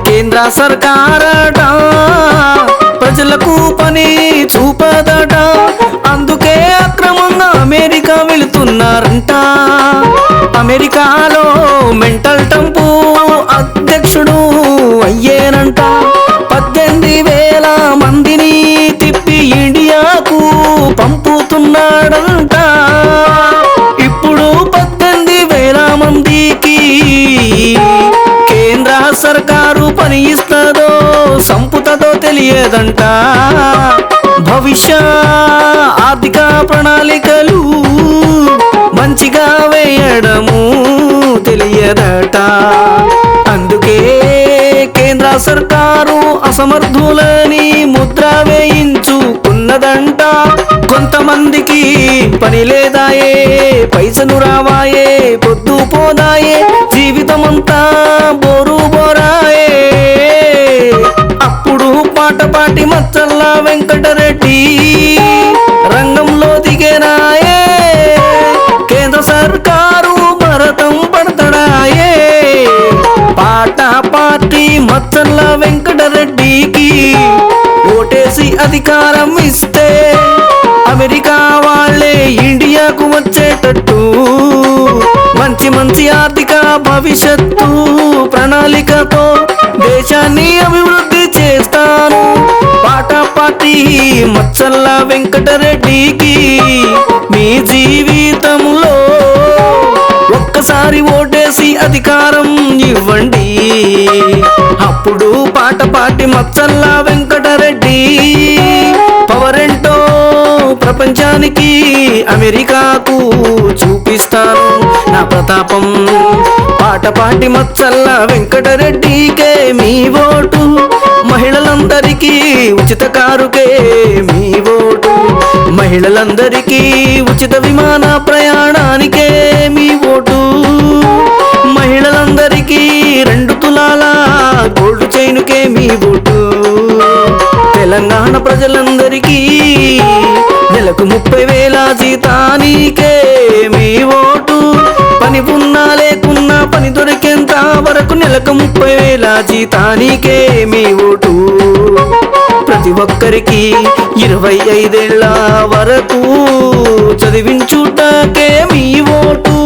కేంద్ర సర్కారట ప్రజలకు పని చూపదట, అందుకే అక్రమంగా అమెరికా వెళుతున్నారంట. అమెరికాలో మెంటల్ టంపు అధ్యక్షుడు అయ్యేనంట. 18,000 మందిని తిప్పి ఇండియాకు పంపుతున్నాడంట. ఇప్పుడు 18,000 మందికి కేంద్ర సర్కారు పని ఇస్తుందో సంపుతదో తెలియదంట. భవిష్య ఆర్థిక ప్రణాళికలు మంచిగా వేయడము తెలియదట. అందుకే కేంద్ర సర్కారు అసమర్థులని ముద్ర వేయించుకున్నదంట. కొంతమందికి పని లేదాయే, పైసలు రావాయే, పొద్దు పోదాయే, జీవితమంతా బోరు బోరాయే. అప్పుడు పాటపాటి మచ్చల్ల వెంకటరెడ్డి రంగంలో దిగేనాయే. కేంద్ర సర్కారు భరతం పడతాడాయే. పాటపాటి మచ్చల్ల వెంకటరెడ్డికి ఓటేసి అధికారం ఇస్తే అమెరికా వాళ్ళే ఇండియాకు వచ్చేటట్టు మంచి మంచి ఆర్థిక భవిష్యత్తు ప్రణాళికతో దేశాన్ని అభివృద్ధి చేస్తాను. పాటపాటి మచ్చల్ల వెంకటరెడ్డికి మీ జీవితంలో ఒక్కసారి ఓటేసి అధికారం ఇవ్వండి. అప్పుడు పాటపాటి మచ్చల్ల వెంకటరెడ్డి పవరెంటో ప్రపంచానికి అమెరికాకు చూపిస్తాను నా ప్రతాపం. పాటపాటి మచ్చల్ల వెంకటరెడ్డికే మీ ఓటు. మహిళలందరికీ ఉచిత కారుకే మీ ఓటు. మహిళలందరికీ ఉచిత విమాన ప్రయాణానికే మీ ఓటు. మహిళలందరికీ 2 తులాల గోల్డ్ చైనుకే మీ ఓటు. తెలంగాణ ప్రజలందరికీ నెలకు 30,000 జీతానికే మీ ఓటు. పని ఉన్నా లేకున్నా పని దొరికేంత వరకు నెలకు 30,000 జీతానికే మీ ఓటు. ప్రతి ఒక్కరికి 25 ఏళ్ల వరకు చదివించుటకే మీ ఓటు.